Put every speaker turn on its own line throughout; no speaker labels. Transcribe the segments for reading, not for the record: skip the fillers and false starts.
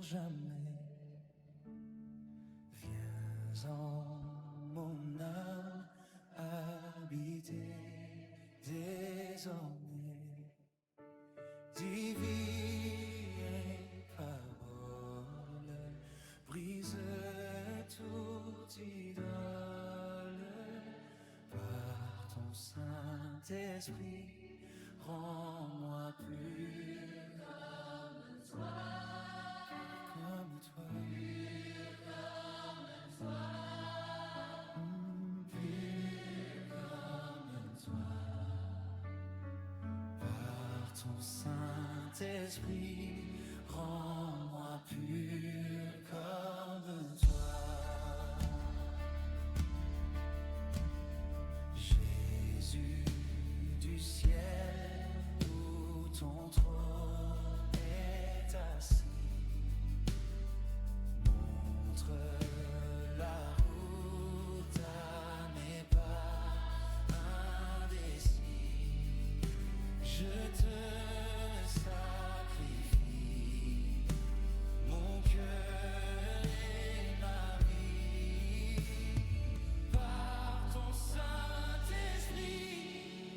jamais. Viens en mon âme habiter désormais. Divine parole, brise toute idole. Par ton Saint-Esprit, rends-moi pur comme toi, comme toi. Ton Saint-Esprit, rends-moi pur comme toi. Jésus du ciel, où ton trône est assis, montre la route à mes pas indécis. Je te sacrifie mon cœur et ma vie. Par ton Saint-Esprit,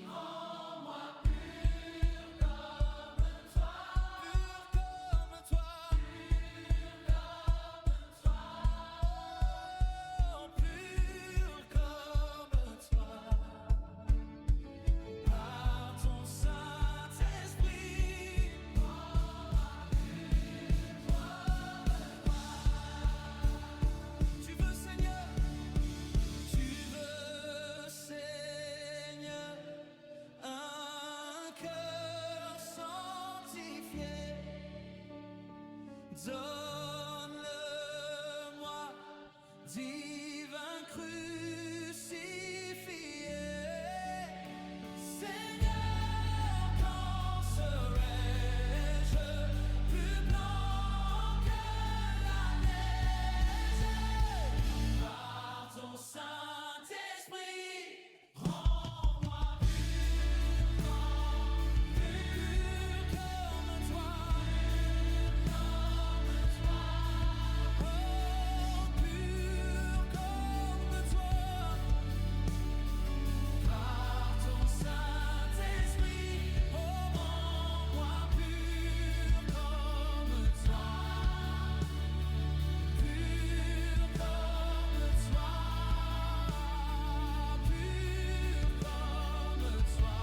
rends-moi pur comme toi, pur comme toi, pur comme toi. Par ton Saint-Esprit, tu veux Seigneur, un cœur sanctifié. Donne-le-moi, divin crucifié. Seigneur, quand serai-je plus blanc que la neige? Par ton Saint-Esprit, rends-moi pur comme toi, oh, pur comme toi. Par ton Saint-Esprit, oh, rends-moi pur comme toi, pur comme toi, pur comme toi.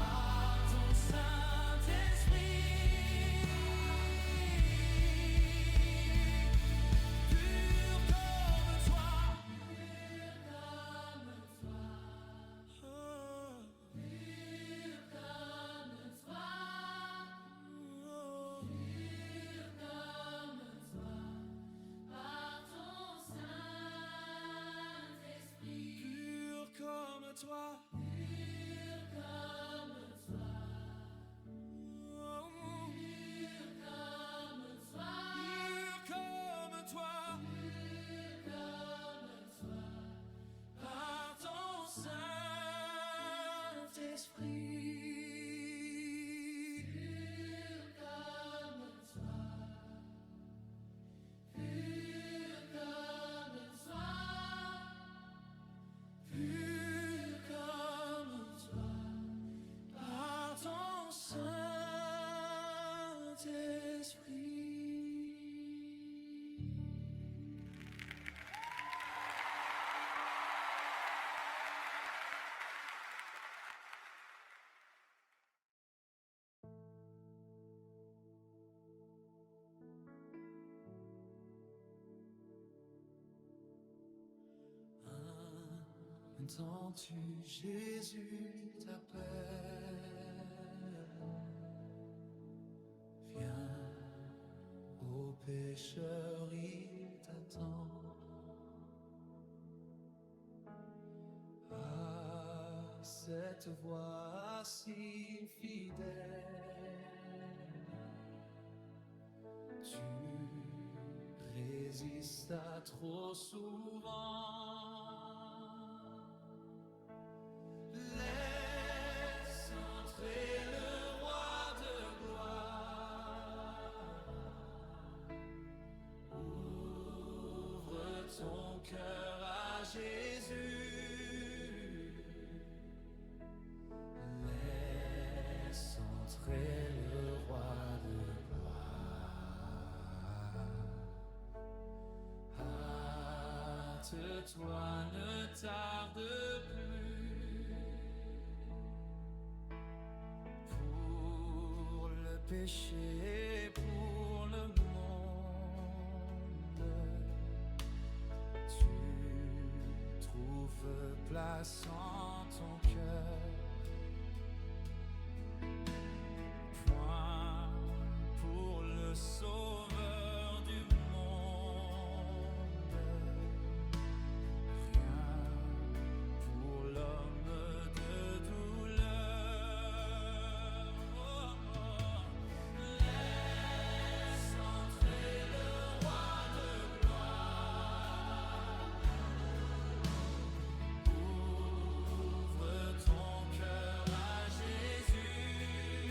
Par ton Saint-Esprit, pur comme toi, pur comme toi. Pur comme toi, par ton Saint-Esprit. Pur comme toi, par ton Saint-Esprit. Entends-tu Jésus t'appelle? Viens, ô pécheur, il t'attend. Ah, cette voix si fidèle, tu résistes à trop souvent. Laisse entrer le roi de gloire. ton cœur à Jésus. Laisse entrer le roi de gloire. Hâte-toi, ne tarde plus. Pour le péché, pour le monde, tu trouves place en ton cœur. Point pour le sauveur du monde, rien pour l'homme de douleur. Laisse entrer le roi de gloire. Ouvre ton cœur à Jésus.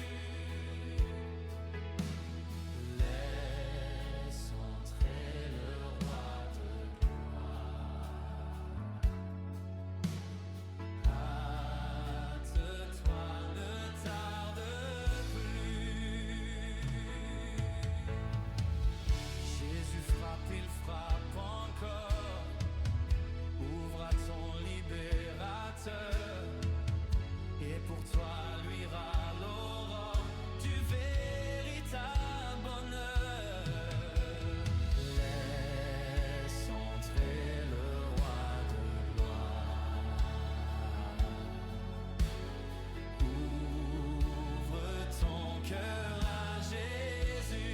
Laisse entrer le roi de gloire. Hâte-toi, ne tarde plus. Jésus frappe, il frappe encore. Ouvre à ton libérateur. Et pour toi luira l'aurore du véritable bonheur. Laisse entrer le roi de gloire. Ouvre ton cœur à Jésus.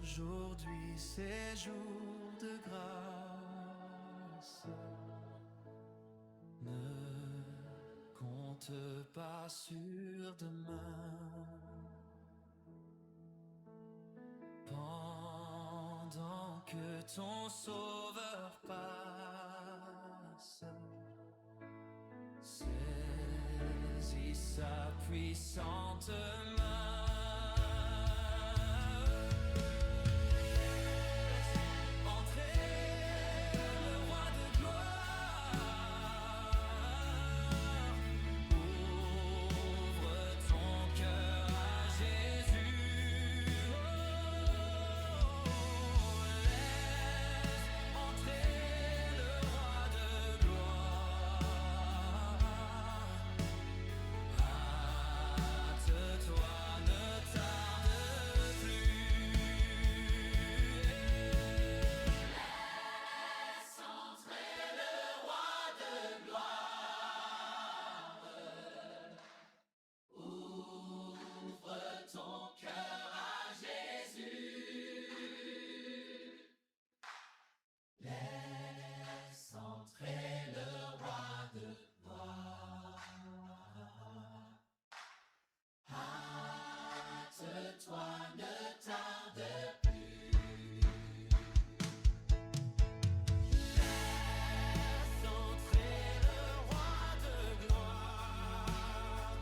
Aujourd'hui c'est jour de grâce. Ne compte pas sur demain. Pendant que ton sauveur passe, saisis sa puissante main. Entrez le roi de gloire. Ouvre ton cœur à Jésus. Laisse entrer le roi de gloire. Hâte-toi, ne tarde plus. Laisse entrer le roi de gloire. Ouvre ton cœur à Jésus. Laisse entrer le roi de gloire. Hâte-toi, ne tarde plus. Laisse entrer le roi de gloire.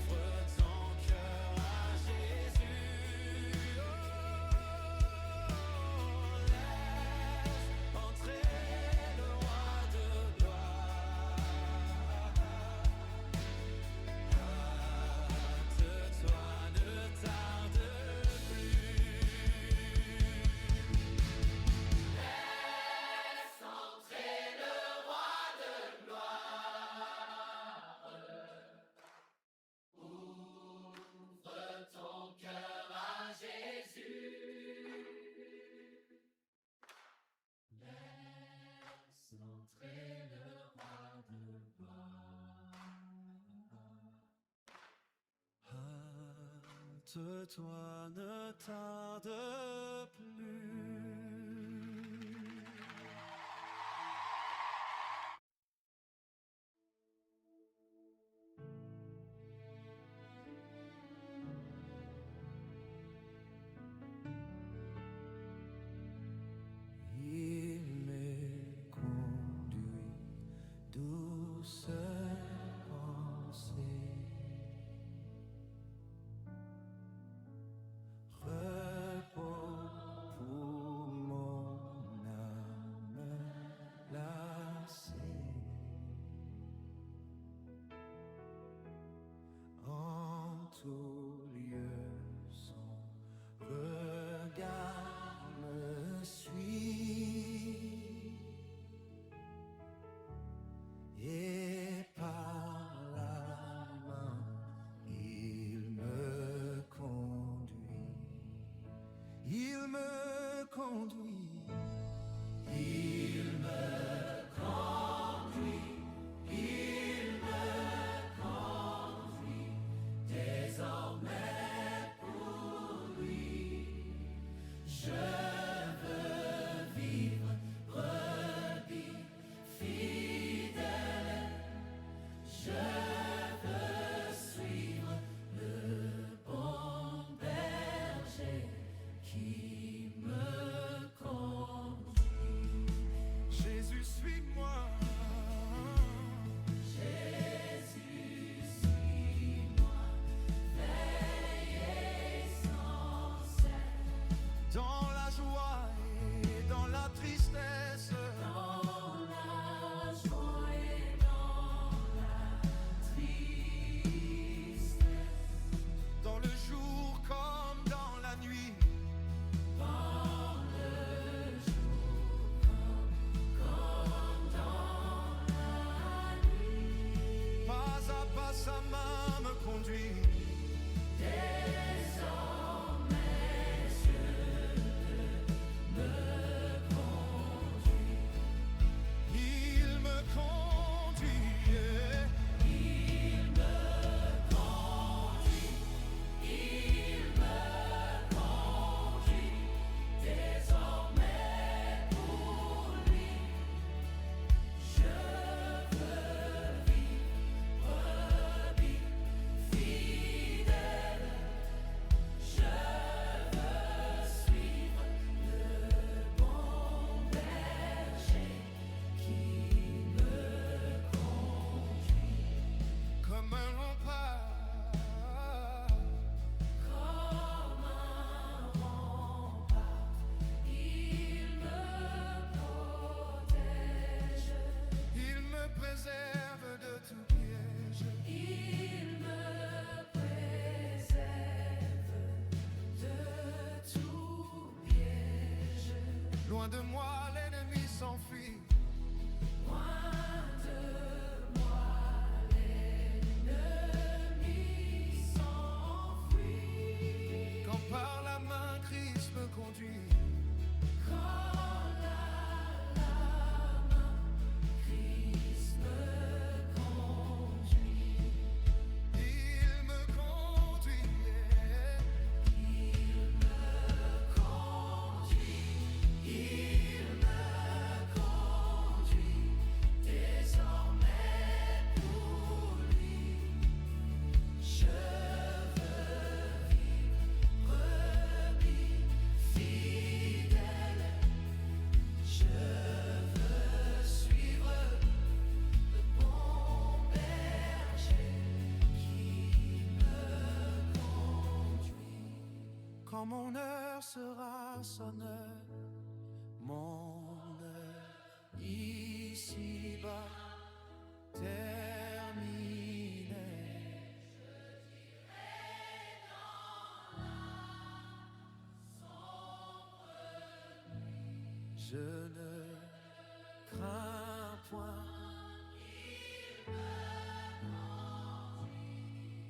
Ouvre ton cœur à Jésus. Laisse entrer le roi de gloire. Hâte-toi, ne tarde plus. Laisse entrer le roi de gloire. Ouvre ton cœur à Jésus. Laisse entrer le roi de gloire. Hâte-toi, ne tarde plus. Il m'est conduit douce pensée.
conduit.
Il me conduit, désormais pour lui. Je veux vivre brebis fidèle. Je veux suivre le bon berger qui me conduit.
Jésus, suis-moi.
Jésus, suis-moi, veillez sans cesse.
Dans la joie et dans la tristesse,
Dans la joie et dans la tristesse,
dans le jour comme dans la nuit.
dans le jour comme dans la nuit.
Pas à pas sa main me conduit.
Désormais je me conduis.
Il me conduit.
Il me conduit, il me conduit, désormais pour lui. Je veux vivre brebis fidèle. Je veux suivre le bon berger qui me conduit.
Comme un rempart,
Comme un rempart, il me protège,
il me préserve de tout piège.
il me préserve de tout piège.
Loin de moi, l'ennemi s'enfuit.
Loin de moi, l'ennemi s'enfuit.
Quand par la main Christ me conduit.
Quand la main Christ me conduit,
Il me conduit.
il me conduit, il me conduit, désormais pour lui. Je veux vivre brebis fidèle. Je veux suivre le bon berger qui me conduit.
Quand mon heure sera sonne, mon heure ici-bas terminée. Je ne crains point.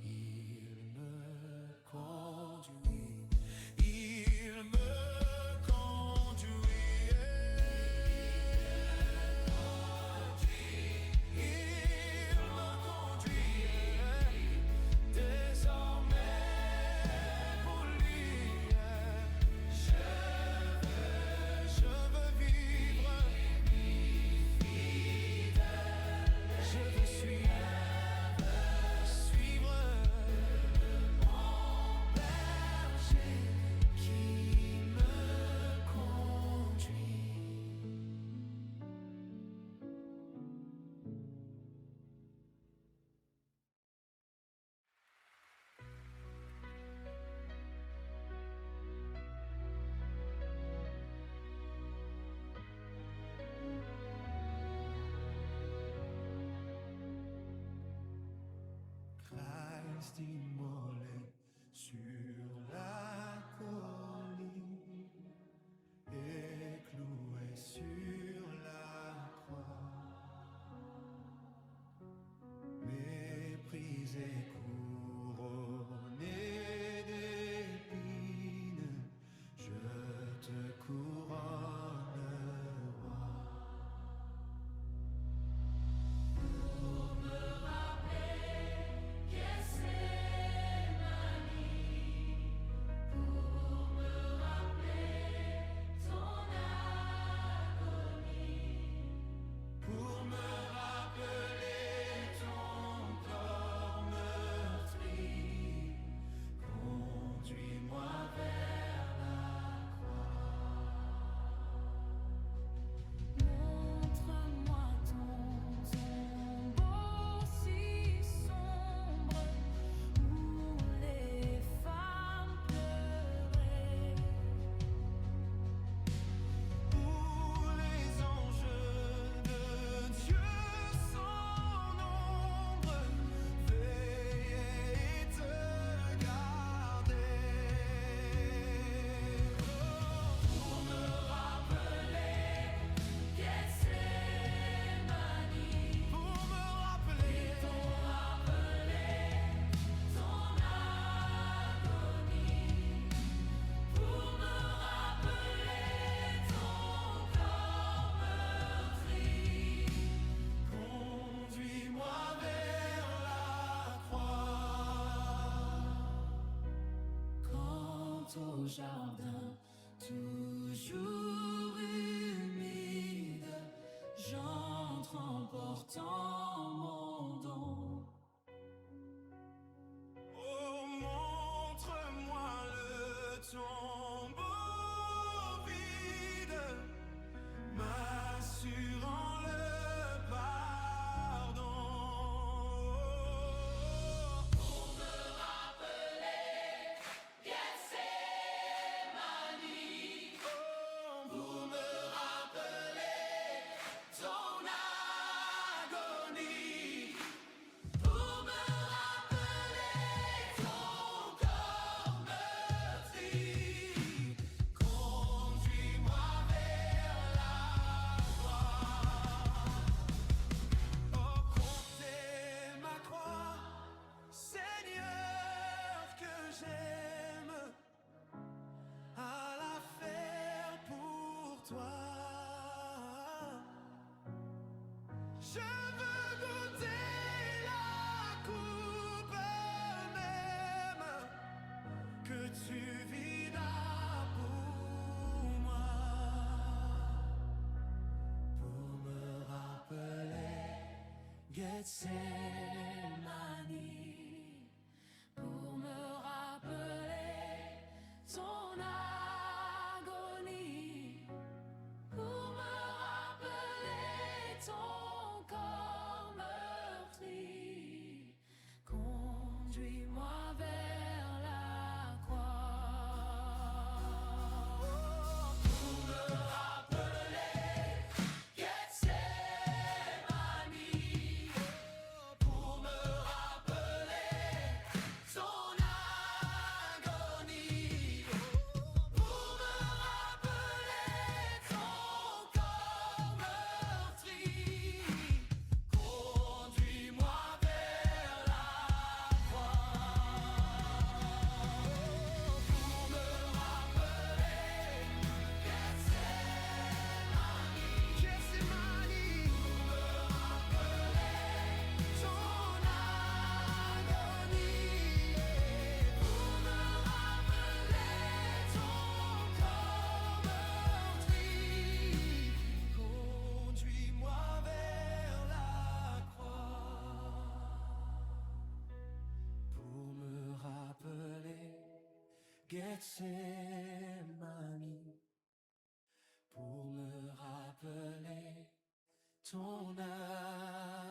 Il me conduit. Il me conduit. Il me conduit. Désormais pour lui. Je veux vivre. Je veux suivre mon berger qui me conduit. Christ immolé sur la colline et cloué sur la croix, méprisé, couronné d'épines, je te couronne.
porte au jardin, toujours humide, j'entre en portant mon don.
Oh, montre-moi le tombeau vide, m'assurant le pardon.
Pour me rappeler Gethsemane, pour me rappeler ton agonie, pour me rappeler ton corps meurtri, conduis-moi vers la croix.
Oh, comptez ma croix, Seigneur, que j'aime à la faire pour toi. Je veux goûter la coupe même que tu vis là pour moi, pour me rappeler Gethsemane,
pour me rappeler ton agonie, pour me rappeler ton corps meurtri, conduis-moi vers la croix. Pour me rappeler Gethsemane, pour me rappeler ton agonie, pour me rappeler ton corps meurtri, conduis-moi vers la croix. Pour me rappeler Gethsemane,
Gethsemane,
pour me rappeler ton agonie, pour me rappeler ton corps meurtri,
conduis-moi vers la croix, pour me rappeler Gethsemane, pour me rappeler ton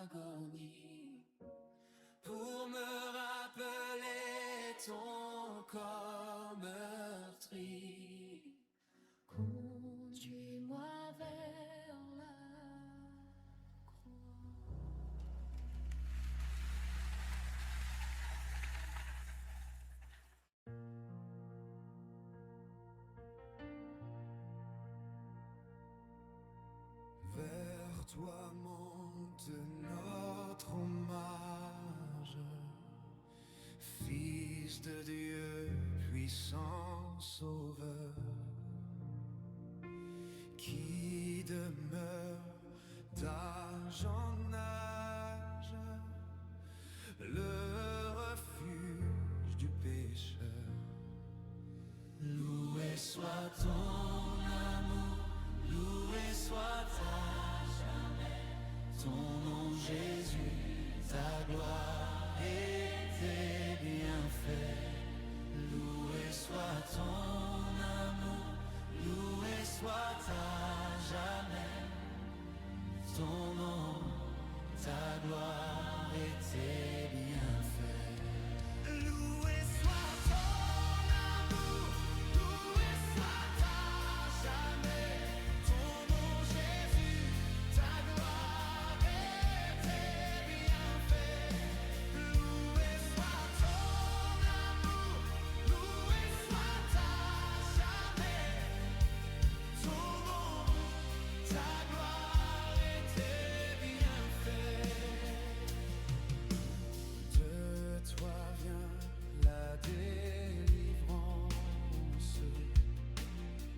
agonie, pour me rappeler ton corps meurtri,
conduis-moi vers la croix.
vers toi monte notre hommage, Fils de Dieu, puissant Sauveur, qui demeure d'âge en âge, le refuge du pécheur.
Loué soit ton amour, loué soit à jamais ton nom Jésus, ta gloire et tes bienfaits. Loué soit ton amour, loué soit à jamais ton nom, ta gloire et tes bienfaits.
Loué soit ton amour, loué soit à jamais ton nom Jésus, ta gloire et tes bienfaits. Loué soit ton amour, loué soit à jamais ton nom, ta gloire et tes bienfaits. De toi vient la délivrance,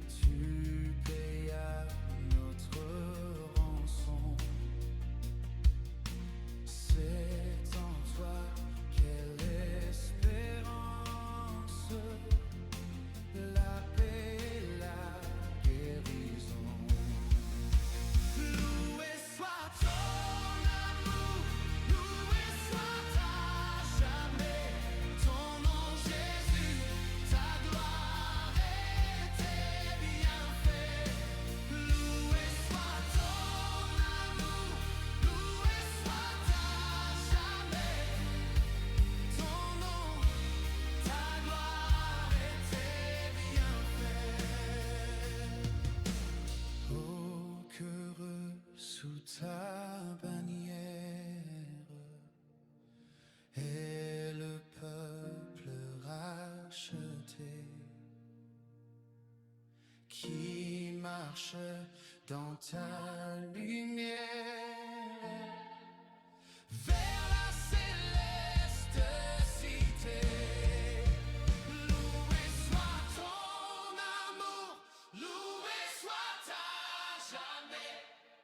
tu payas notre rançon. C'est en toi quelle espérance racheté, qui marche dans ta lumière, vers la céleste cité. Loué soit ton amour, loué soit à jamais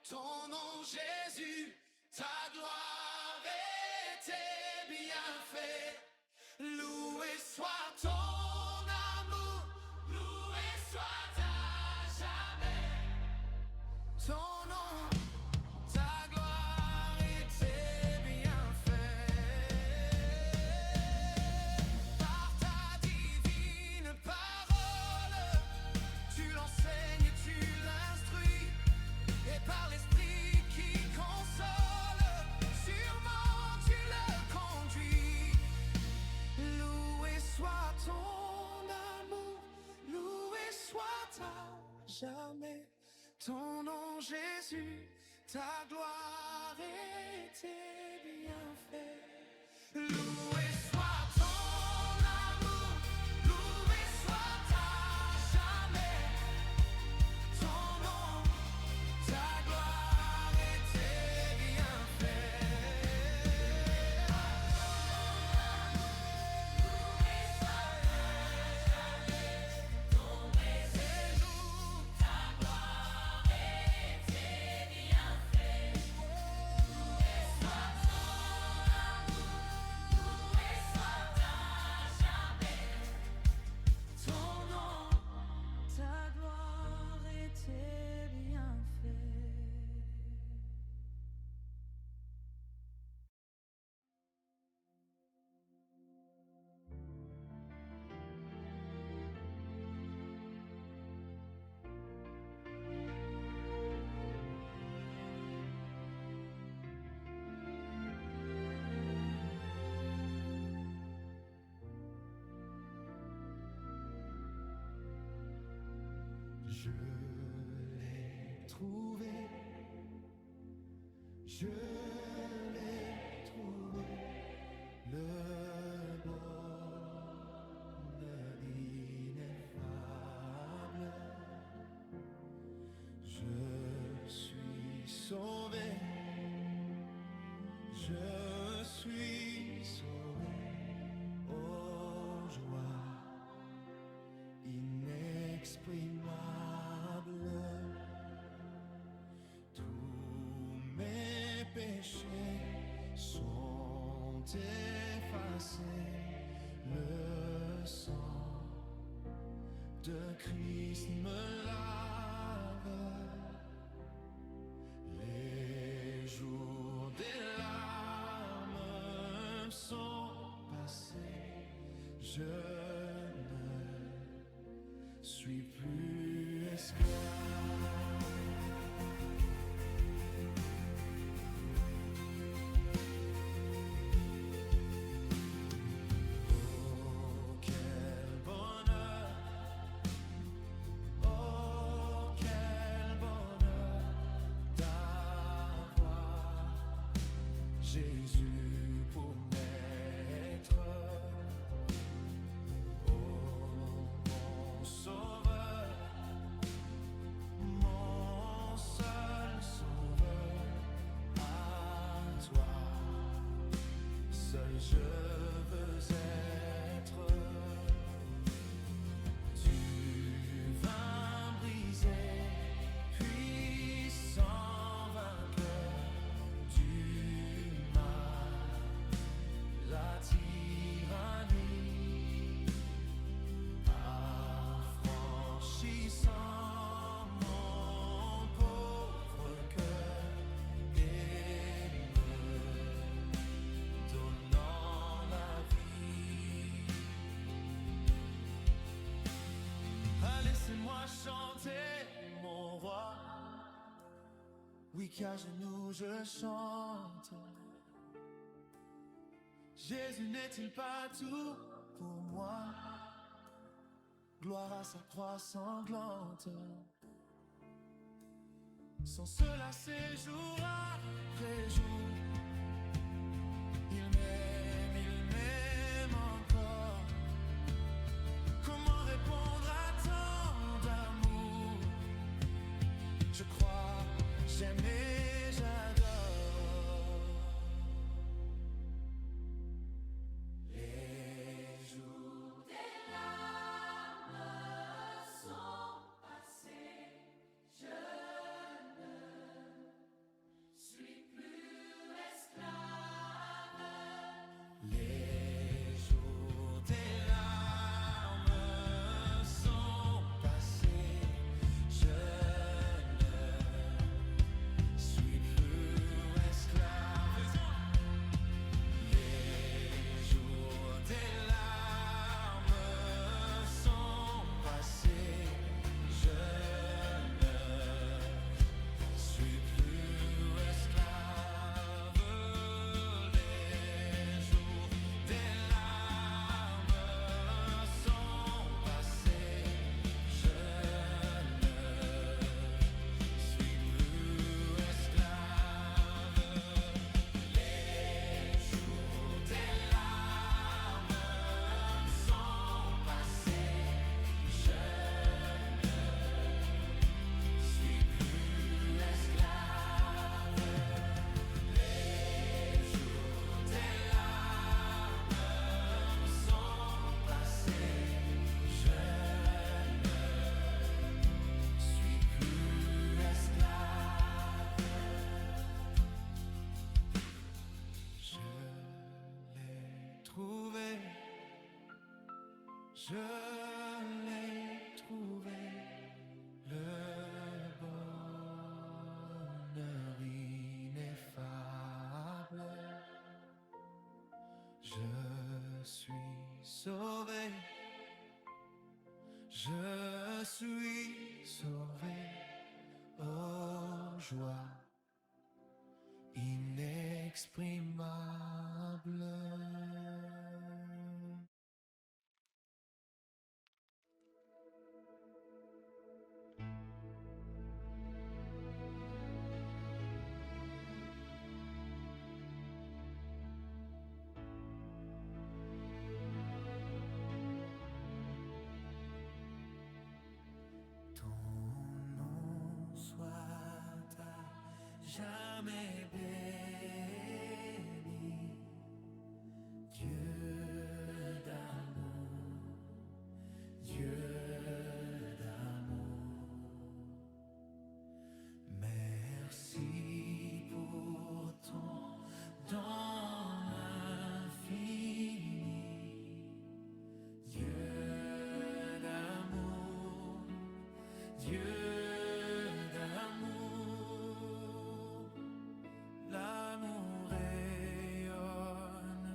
ton nom Jésus, ta gloire et tes bienfaits. Loué soit ton amour, loué soit à jamais ton nom, ta gloire et tes bienfaits. Par ta divine parole, tu l'enseignes, tu l'instruis, et par l'esprit qui console, sûrement tu le conduis. Loué soit ton amour, loué soit à jamais ton nom Jésus, ta gloire et tes bienfaits. Loué soit ton amour, loué soit à jamais ton nom, ta gloire et tes bienfaits. Loué soit à jamais ton Jésus, ta gloire et tes bienfaits. Loué soit ton amour, loué soit à jamais ton nom, ta gloire et tes bienfaits. Je l'ai trouvé, je l'ai trouvé, le bonheur ineffable. Je suis sauvé, je suis sauvé, oh joie inexprimable. Tous mes péchés sont effacés, le sang de Christ me lave. Les jours des larmes sont passés, je ne suis plus esclave. Oh quel bonheur, oh quel bonheur d'avoir Jésus pour maître. Oh mon sauveur, mon seul sauveur, à toi seul je veux être. Tu vas briser, puissant vainqueur du mal, la tyrannie, affranchissant mon pauvre cœur et me donnant la vie. Ah, laissez-moi chanter mon roi, oui qu'à genoux je chante. Jésus n'est-il pas tout pour moi? Gloire à sa croix sanglante. Sans cela c'est jour après jour. Il m'aime encore. je l'ai trouvé, le bonheur ineffable. Je suis sauvé, je suis sauvé, oh joie inexprimable. Ton nom soit à jamais béni, Dieu d'amour, Dieu d'amour. Merci pour ton don infini, Dieu d'amour, Dieu d'amour. L'amour rayonne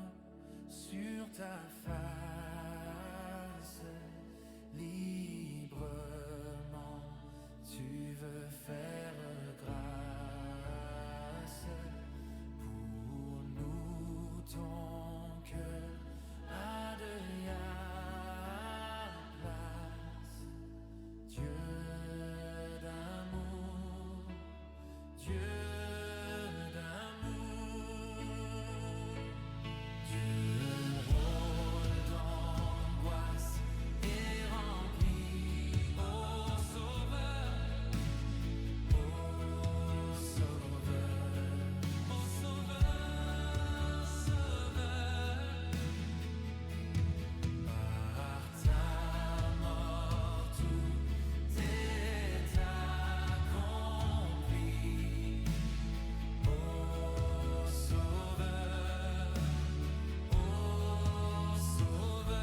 sur ta face, librement tu veux faire grâce. Pour nous ton cœur a de la place. Dieu d'amour, Dieu d'amour. Dieu rôle d'angoisse et rempli, ô Sauveur, ô Sauveur, ô Sauveur, Sauveur. Par ta mort tout est accompli, ô Sauveur, ô Sauveur.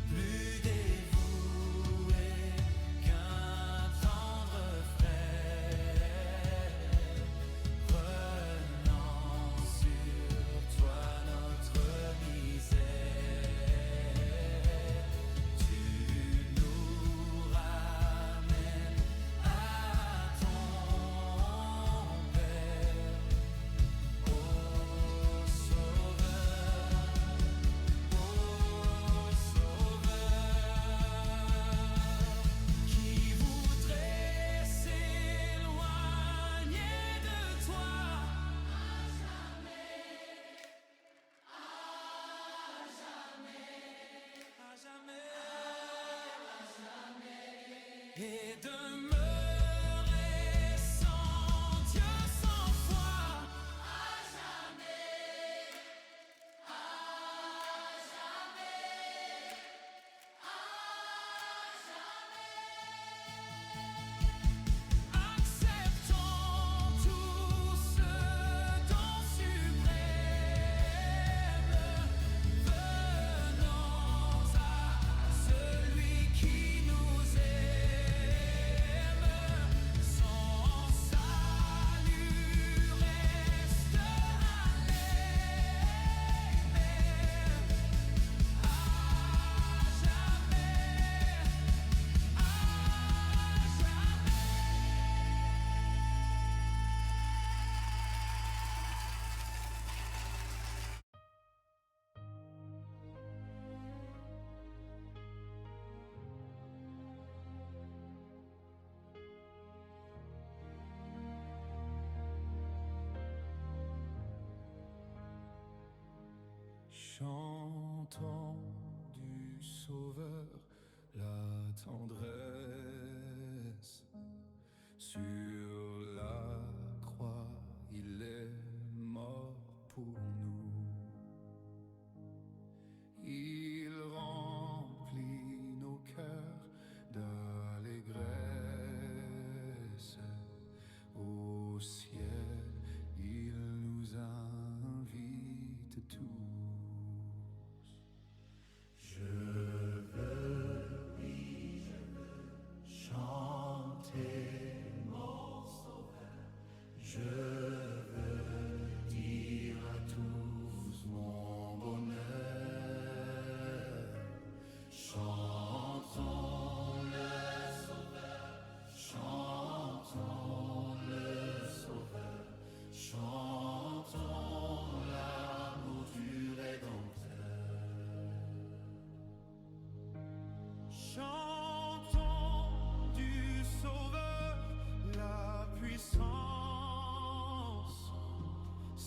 Plus dévoué qu'un tendre frère, prenant sur toi notre misère, tu nous ramènes à ton Père, ô Sauveur, ô Sauveur. Qui voudrait s'éloigner de toi? À jamais, et demeurer sans Dieu, sans foi. Acceptons tout ce don suprême, venons à celui qui nous aime. Son salut reste à Chantons du Sauveur la tendresse. Sur la croix, il est mort pour nous. Il remplit nos cœurs d'allégresse. Au ciel, il nous invite tous.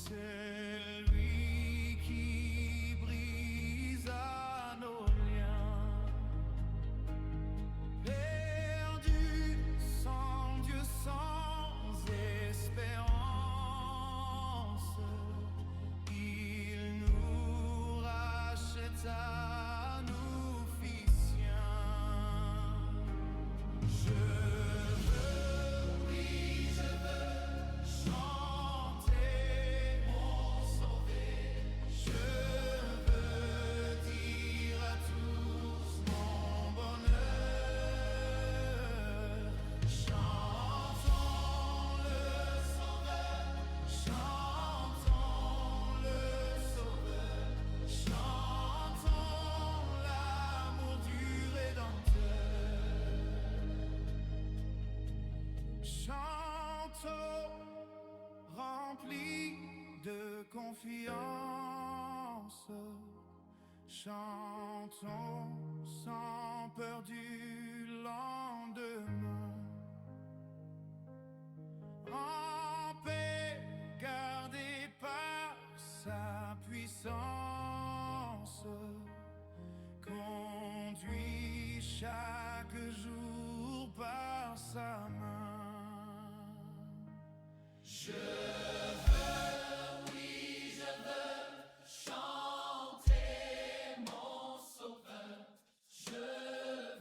C'est lui qui brisa nos liens. Perdu, sans Dieu, sans espérance, il nous racheta, nous fit siens. Je veux, oui, je veux chanter mon sauvé. Je veux dire à tous mon bonheur. Chantons le Sauveur, chantons le Sauveur, chantons l'amour du Rédempteur. Chantons remplis de confiance, chantons sans peur du lendemain. En paix, gardé par sa puissance, conduit chaque jour par sa main. Je veux, oui, je veux chanter mon Sauveur. Je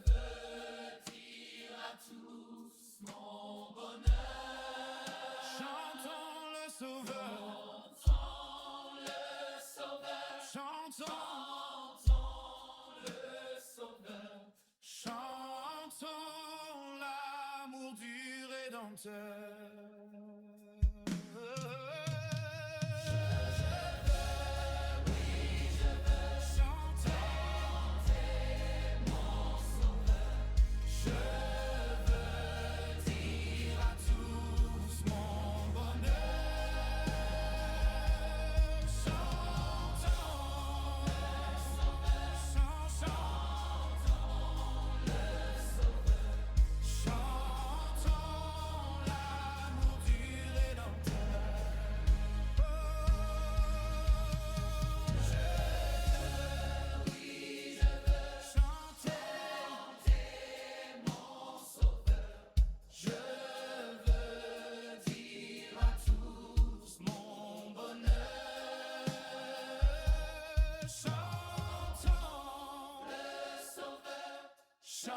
veux dire à tous mon bonheur. Chantons le Sauveur, chantons le Sauveur, chantons le Sauveur, chantons l'amour du Rédempteur.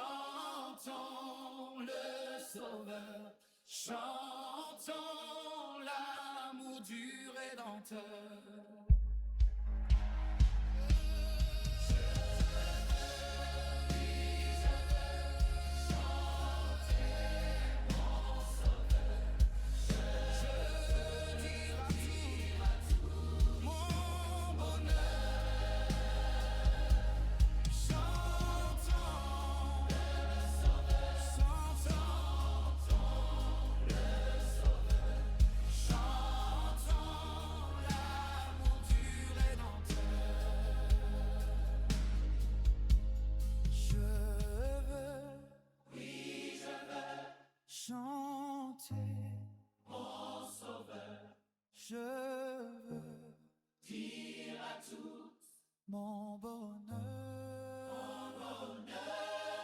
Chantons le Sauveur, chantons l'amour du Rédempteur. Chanter mon Sauveur, je veux dire à tous mon bonheur.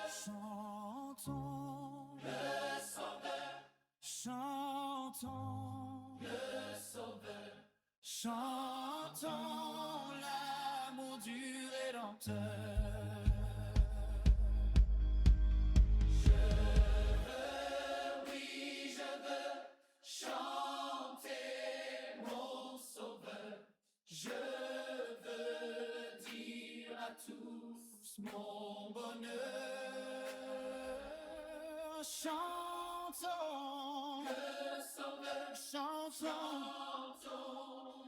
Chantons le Sauveur, chantons le Sauveur, chantons l'amour du Rédempteur. Chanter mon Sauveur, je veux dire à tous mon bonheur. Chantons le Sauveur, chantons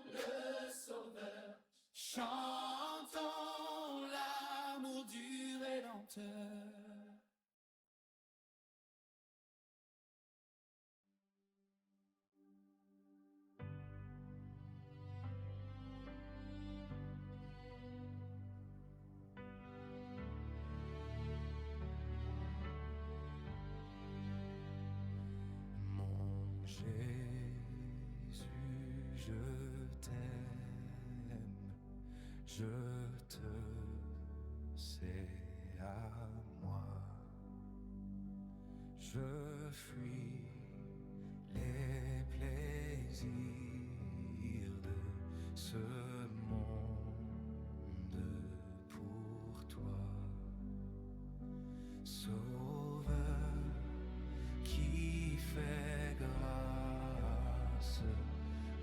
le Sauveur, chantons l'amour du Rédempteur. Jésus, je t'aime. je te sais à moi. Je fuis les plaisirs de ce monde pour toi. Sauveur qui fait grâce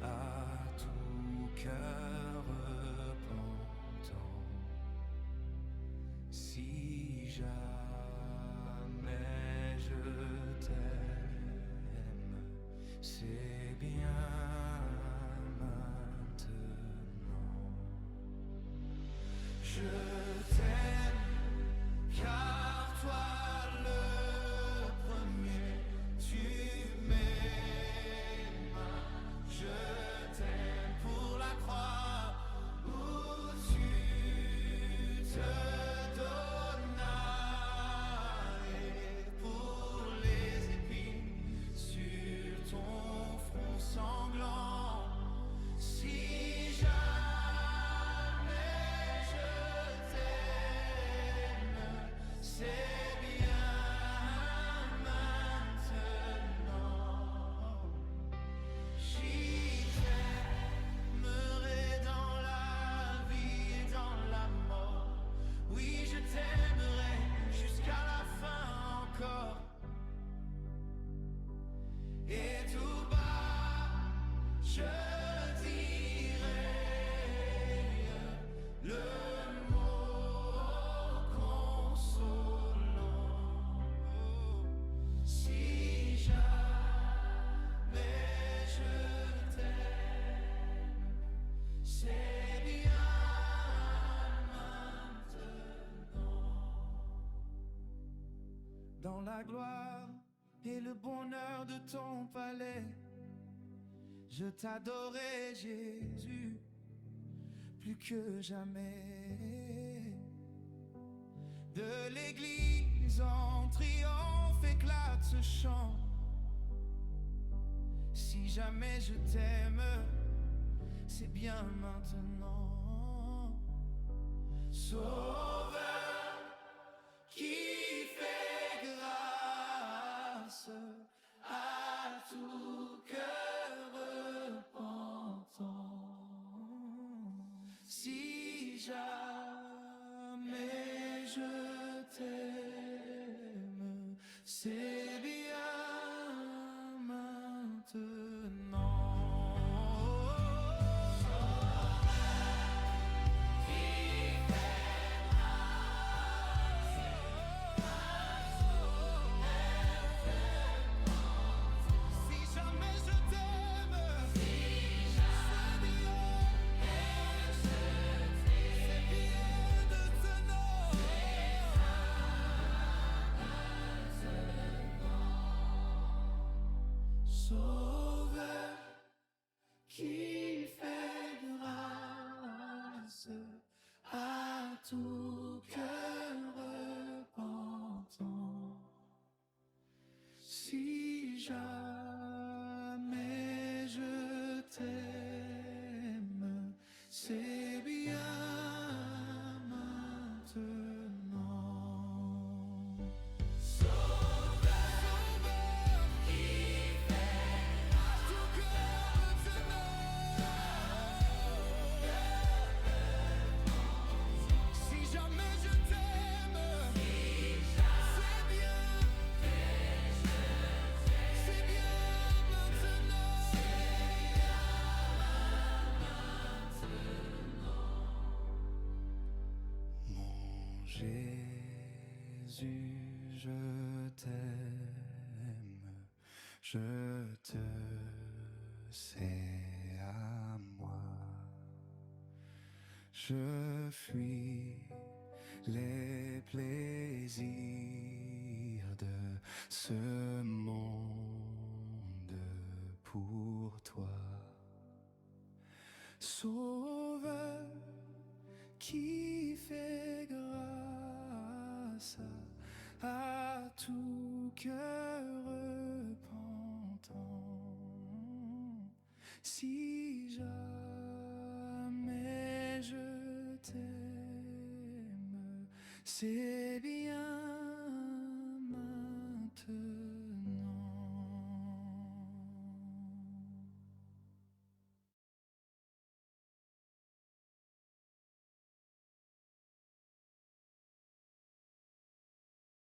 à tout cœur repentant. Si jamais je t'aime, c'est bien maintenant. Je t'aime car toi le premier tu m'aimes. Je t'aime pour la croix où tu te donnas et pour les épines sur ton front sanglant. Si jamais je t'aime, c'est bien maintenant. J'y t'aimerai dans la vie et dans la mort. Oui, je t'aimerai jusqu'à la fin encore. Et tout bas, je dirai le mot consolant. Si jamais je t'aime, c'est bien maintenant. Dans la gloire et le bonheur de ton palais, je t'adorais Jésus, plus que jamais. De l'église en triomphe éclate ce chant. Si jamais je t'aime, c'est bien maintenant. Sauveur qui fait grâce à tout cœur repentant. Si jamais je t'aime, c'est bien maintenant. Si jamais je t'aime, c'est bien de te Sauveur qui fait grâce à tout cœur repentant. Si jamais je t'aime, c'est bien maintenant. Sauveur qui fait à tout cœur retenant. Si jamais je t'aime, c'est bien maintenant. Mon Jésus, je t'aime, je te sais à moi. Je fuis les plaisirs de ce monde pour toi. Sauveur qui fait grâce à tout cœur repentant. Si jamais je t'aime, c'est bien maintenant.